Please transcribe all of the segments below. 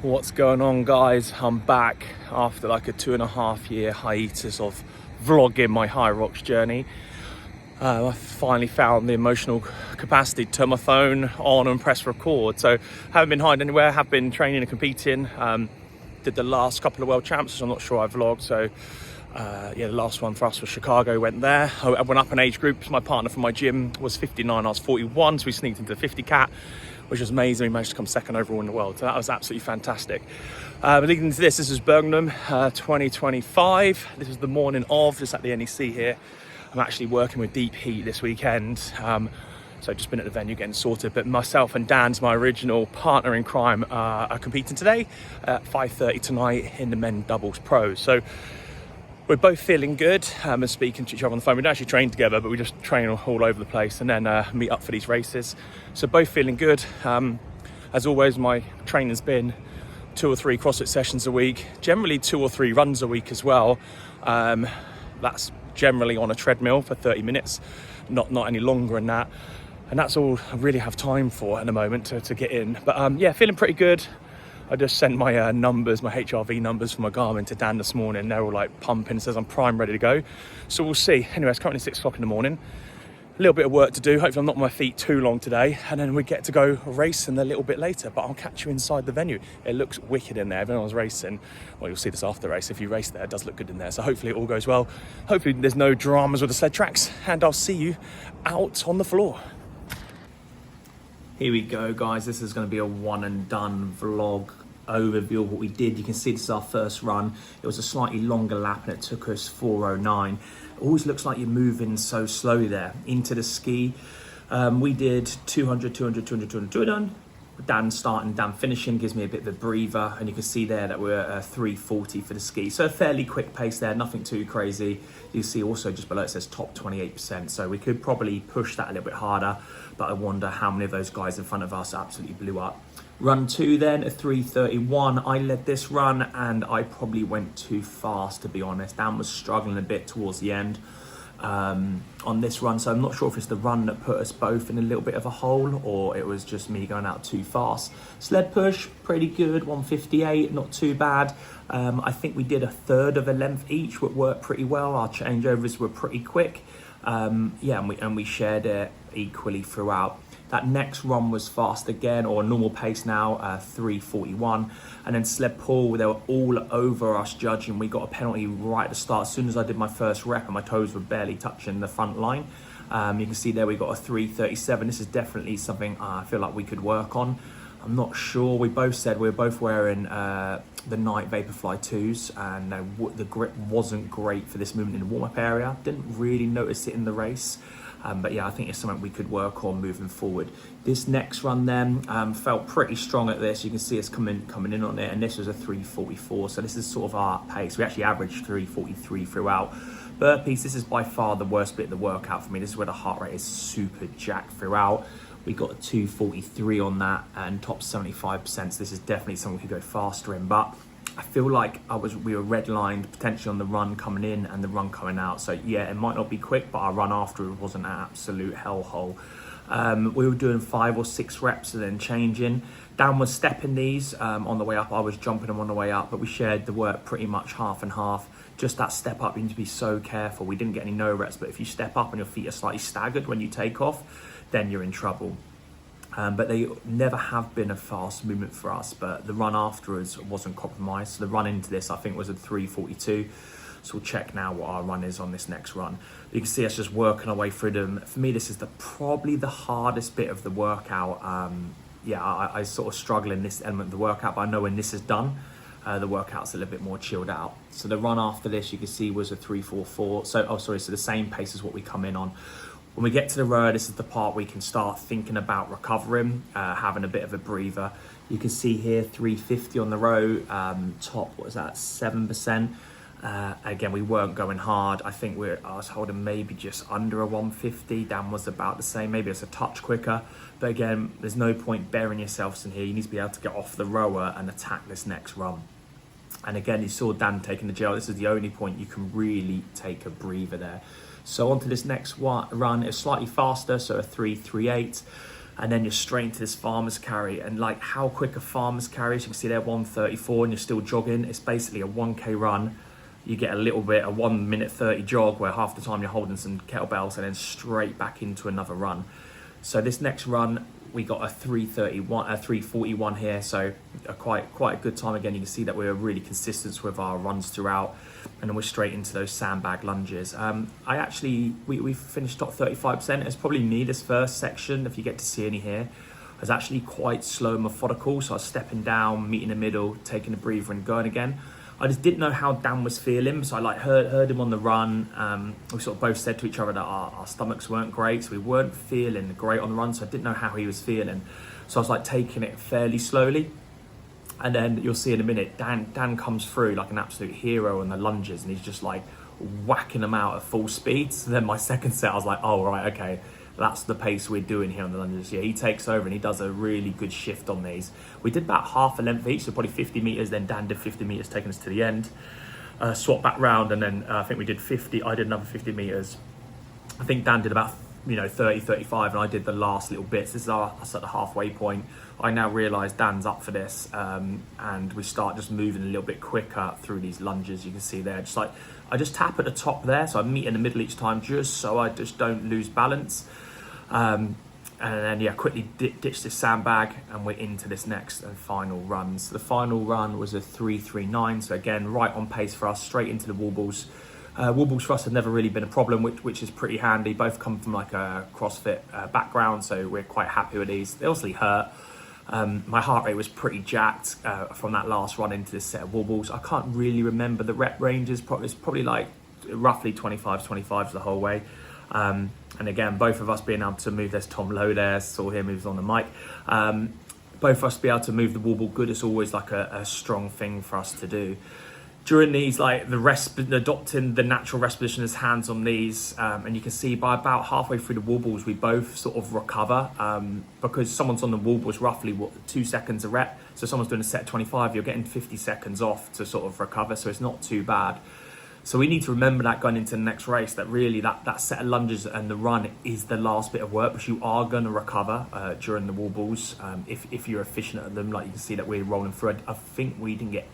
What's going on, guys? I'm back after like a 2.5 year hiatus of vlogging my HYROX journey. I finally found the emotional capacity to turn my phone on and press record. So haven't been hiding anywhere, have been training and competing. Did the last couple of World Champs, which I'm not sure I vlogged. So the last one for us was Chicago, went there. I went up in age groups. My partner from my gym was 59, I was 41. So we sneaked into the 50 cat, which was amazing. We managed to come second overall in the world. So that was absolutely fantastic. But leading into this is Birmingham 2025. This is the morning of, just at the NEC here. I'm actually working with Deep Heat this weekend. So just been at the venue getting sorted. But myself and Dan's my original partner in crime are competing today at 5:30 tonight in the men doubles pros. So we're both feeling good and speaking to each other on the phone. We don't actually train together, but we just train all over the place and then meet up for these races. So both feeling good. As always, my training's been 2 or 3 CrossFit sessions a week, generally 2 or 3 runs a week as well. That's generally on a treadmill for 30 minutes, not any longer than that. And that's all I really have time for at the moment to get in. But yeah, feeling pretty good. I just sent my numbers, my HRV numbers for my Garmin to Dan this morning. They're all like pumping, says I'm prime, ready to go. So we'll see. Anyway, it's currently 6 o'clock in the morning. A little bit of work to do. Hopefully I'm not on my feet too long today. And then we get to go racing a little bit later, but I'll catch you inside the venue. It looks wicked in there. Everyone's racing. Well, you'll see this after the race. If you race there, it does look good in there. So hopefully it all goes well. Hopefully there's no dramas with the sled tracks, and I'll see you out on the floor. Here we go, guys. This is going to be a one and done vlog overview of what we did. You can see this is our first run. It was a slightly longer lap and it took us 4:09. It always looks like you're moving so slowly there into the ski. We did 200, 200, 200, 200, 200. Dan starting, Dan finishing gives me a bit of a breather, and you can see there that we're at 3:40 for the ski. So a fairly quick pace there, nothing too crazy. You see also just below it says top 28%, so we could probably push that a little bit harder, but I wonder how many of those guys in front of us absolutely blew up. Run 2 then, at 3:31. I led this run and I probably went too fast, to be honest. Dan was struggling a bit towards the end on this run, so I'm not sure if it's the run that put us both in a little bit of a hole or it was just me going out too fast. Sled push, pretty good, 158, not too bad. I think we did a third of a length each, which worked pretty well. Our changeovers were pretty quick. And we shared it equally throughout. That next run was fast again, or normal pace now, 3:41. And then sled pull, they were all over us judging. We got a penalty right at the start. As soon as I did my first rep and my toes were barely touching the front line. You can see there we got a 3:37. This is definitely something I feel like we could work on. I'm not sure. We both said we were both wearing the Night Vaporfly 2s, and the grip wasn't great for this movement in the warm-up area. Didn't really notice it in the race. But yeah, I think it's something we could work on moving forward. This next run then felt pretty strong at this. You can see us coming in on it, and this was a 3:44. So this is sort of our pace. We actually averaged 3:43 throughout. Burpees, this is by far the worst bit of the workout for me. This is where the heart rate is super jacked throughout. We got a 2:43 on that and top 75%. So this is definitely something we could go faster in, but I feel like we were redlined potentially on the run coming in and the run coming out. So yeah, it might not be quick, but our run after it was an absolute hellhole. We were doing 5 or 6 reps and then changing. Dan was stepping these on the way up. I was jumping them on the way up, but we shared the work pretty much half and half. Just that step up, you need to be so careful. We didn't get any no reps, but if you step up and your feet are slightly staggered when you take off, then you're in trouble. But they never have been a fast movement for us, but the run afterwards wasn't compromised. So the run into this, I think, was at 3:42. So we'll check now what our run is on this next run. You can see us just working our way through them. For me, this is probably the hardest bit of the workout. I sort of struggle in this element of the workout, but I know when this is done, the workout's a little bit more chilled out. So the run after this, you can see, was a 3:44. So the same pace as what we come in on. When we get to the road, this is the part we can start thinking about recovering, having a bit of a breather. You can see here 350 on the road, top, what was that, 7%. Again, we weren't going hard. I think I was holding maybe just under a 150. Dan was about the same, maybe it's a touch quicker. But again, there's no point burying yourselves in here. You need to be able to get off the rower and attack this next run. And again, you saw Dan taking the gel. This is the only point you can really take a breather there. So onto this next run, it's slightly faster, so a 3:38. and then you're straight into this farmer's carry. And like how quick a farmer's carry is, you can see there 1:34 and you're still jogging. It's basically a 1k run. You get a little bit, a 1 minute 30 jog where half the time you're holding some kettlebells and then straight back into another run. So this next run, we got a 3:41 here, so quite a good time. Again, you can see that we're really consistent with our runs throughout, and then we're straight into those sandbag lunges. We finished top 35%. It's probably me, this first section, if you get to see any here. I was actually quite slow and methodical, so I was stepping down, meeting the middle, taking a breather and going again. I just didn't know how Dan was feeling, so I heard him on the run. We sort of both said to each other that our stomachs weren't great, so we weren't feeling great on the run, so I didn't know how he was feeling. So I was taking it fairly slowly. And then you'll see in a minute, Dan comes through like an absolute hero on the lunges, and he's just whacking them out at full speed. So then my second set, I was like, oh, right, okay. That's the pace we're doing here on the lunges. Yeah, he takes over and he does a really good shift on these. We did about half a length each, so probably 50 meters, then Dan did 50 meters, taking us to the end. Swap back round, and then I think we did 50, I did another 50 meters. I think Dan did about 30, 35, and I did the last little bits. This is us at the halfway point. I now realise Dan's up for this, and we start just moving a little bit quicker through these lunges. You can see there, I just tap at the top there, so I meet in the middle each time, just so I just don't lose balance. And then quickly ditch this sandbag, and we're into this next and final run. So the final run was a 3:39, so again, right on pace for us, straight into the wall balls. Wall balls for us have never really been a problem, which is pretty handy. Both come from a CrossFit background, so we're quite happy with these. They obviously hurt. My heart rate was pretty jacked from that last run into this set of wall balls. I can't really remember the rep ranges. It's probably roughly 25s the whole way. And again, both of us being able to move, there's Tom Lowe there, saw him, he was on the mic. Both of us be able to move the wall ball good, it's always a strong thing for us to do. During these, adopting the natural rest position as hands on knees, and you can see by about halfway through the wall balls, we both sort of recover, because someone's on the wall balls roughly 2 seconds a rep. So someone's doing a set 25, you're getting 50 seconds off to sort of recover, so it's not too bad. So we need to remember that going into the next race, that really that set of lunges and the run is the last bit of work, but you are going to recover during the wall balls if you're efficient at them. Like you can see that we're rolling through. I think we didn't get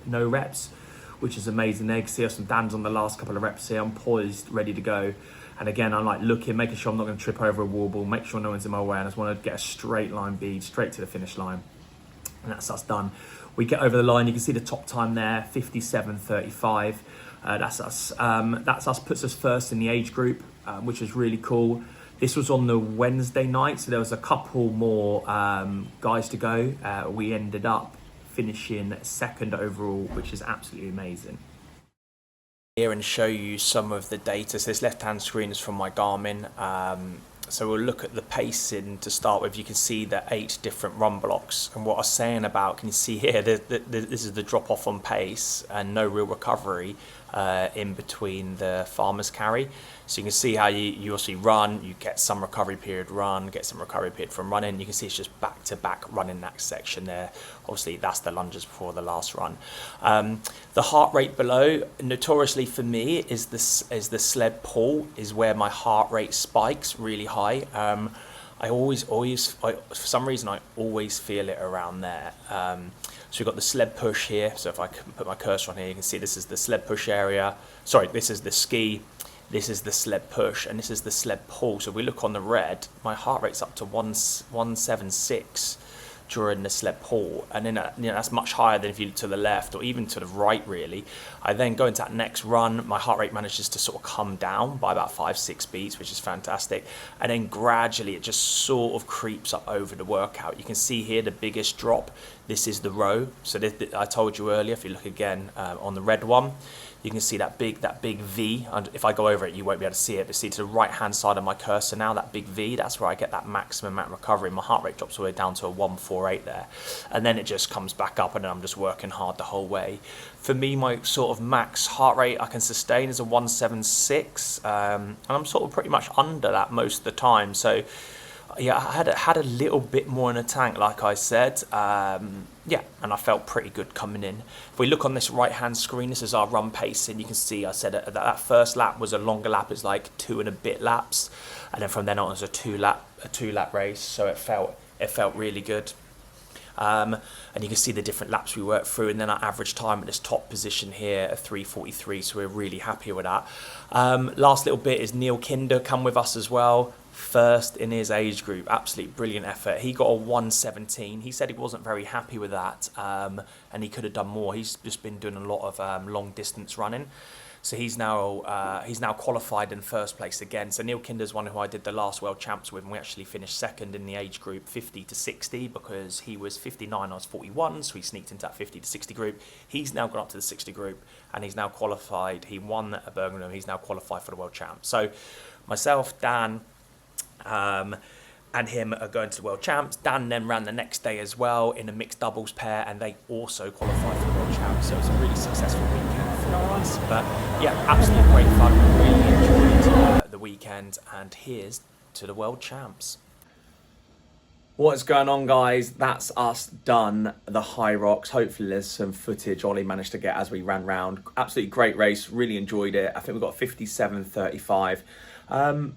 no reps, which is amazing. There you can see us some Dan's on the last couple of reps here. I'm poised, ready to go. And again, I'm looking, making sure I'm not going to trip over a wall ball, make sure no one's in my way, and I just want to get a straight line bead straight to the finish line. And that's us done. We get over the line, you can see the top time there, 57:35. That's us. Puts us first in the age group, which is really cool. This was on the Wednesday night, so there was a couple more guys to go. We ended up finishing second overall, which is absolutely amazing. Here and show you some of the data. So this left-hand screen is from my Garmin. So we'll look at the pacing to start with. You can see the 8 different run blocks. And what I was saying about, can you see here, this is the drop off on pace and no real recovery in between the farmer's carry. So you can see how you also run, you get some recovery period run, get some recovery period from running. You can see it's just back to back running that section there. Obviously that's the lunges before the last run. The heart rate below, notoriously for me, is the sled pull, is where my heart rate spikes really high. For some reason, I always feel it around there. So we've got the sled push here. So if I can put my cursor on here, you can see this is the sled push area. Sorry, this is the ski. This is the sled push, and this is the sled pull. So if we look on the red, my heart rate's up to 176 during the sled pull, and then that's much higher than if you look to the left or even to the right really. I then go into that next run, my heart rate manages to sort of come down by about 5-6 beats, which is fantastic, and then gradually it just sort of creeps up over the workout. You can see here the biggest drop, this is the row. So I told you earlier, if you look again on the red one, you can see that big V, and if I go over it you won't be able to see it, but see to the right hand side of my cursor now, that big V, that's where I get that maximum amount of recovery. My heart rate drops all the way down to a 148 there, and then it just comes back up, and then I'm just working hard the whole way. For me, my sort of max heart rate I can sustain is a 176, and I'm sort of pretty much under that most of the time. So Yeah, I had a little bit more in the tank, like I said. Yeah, and I felt pretty good coming in. If we look on this right-hand screen, this is our run pacing. You can see I said that first lap was a longer lap. It's like 2 and a bit laps, and then from then on it was a two lap race. So it felt really good. And you can see the different laps we worked through, and then our average time at this top position here at 3:43, so we're really happy with that. Last little bit is Neil Kinder come with us as well, first in his age group. Absolutely brilliant effort. He got a 1:17. He said he wasn't very happy with that, and he could have done more. He's just been doing a lot of long distance running. So he's now qualified in first place again. So Neil Kinder's one who I did the last World Champs with, and we actually finished second in the age group 50 to 60 because he was 59, I was 41, so he sneaked into that 50 to 60 group. He's now gone up to the 60 group, and he's now qualified. He won at Birmingham. He's now qualified for the World Champs. So myself, Dan, and him are going to the World Champs. Dan then ran the next day as well in a mixed doubles pair, and they also qualified for the World Champs. So it was a really successful weekend for us. But yeah, absolutely great fun. Really enjoyed the weekend, and here's to the World Champs. What's going on, guys? That's us done the HYROX. Hopefully there's some footage Ollie managed to get as we ran round. Absolutely great race, really enjoyed it. I think we got 57.35.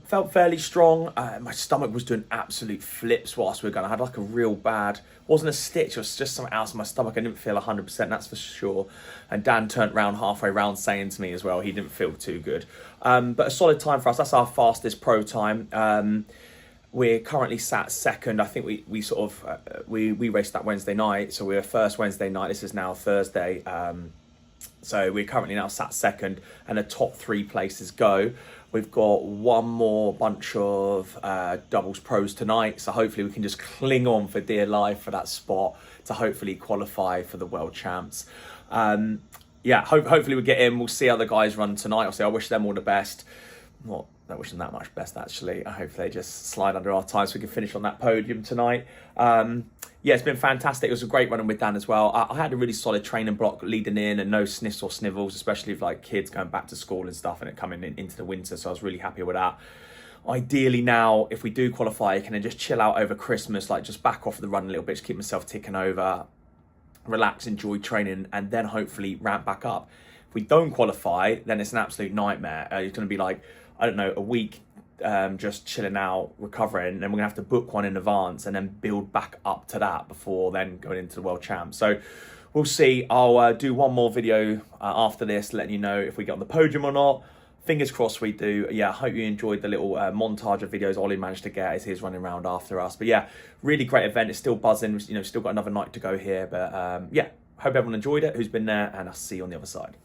Felt fairly strong. My stomach was doing absolute flips whilst we were going. I had like a real bad, wasn't a stitch, it was just something else in my stomach. I didn't feel 100%, that's for sure. And Dan turned around halfway round saying to me as well, he didn't feel too good. But a solid time for us. That's our fastest pro time. We're currently sat second. I think we raced that Wednesday night. So we were first Wednesday night. This is now Thursday. So we're currently now sat second, and the top 3 places go. We've got one more bunch of doubles pros tonight, so hopefully we can just cling on for dear life for that spot to hopefully qualify for the World Champs. Yeah, hopefully we get in. We'll see how the guys run tonight. Obviously, I wish them all the best. Not that wish them that much best, actually. I hope they just slide under our time so we can finish on that podium tonight. Yeah, it's been fantastic. It was a great running with Dan as well. I had a really solid training block leading in, and no sniffs or snivels, especially with like kids going back to school and stuff and it coming into the winter. So I was really happy with that. Ideally now, if we do qualify, I can then just chill out over Christmas, like just back off the run a little bit, just keep myself ticking over, relax, enjoy training, and then hopefully ramp back up. If we don't qualify, then it's an absolute nightmare. It's going to be like, I don't know, a week just chilling out, recovering, and then we're gonna have to book one in advance and then build back up to that before then going into the World Champs. So we'll see. I'll do one more video after this, letting you know if we get on the podium or not. Fingers crossed we do. Yeah, I hope you enjoyed the little montage of videos Ollie managed to get as he's running around after us. But yeah, really great event. It's still buzzing. You know, still got another night to go here. But yeah, hope everyone enjoyed it who's been there, and I'll see you on the other side.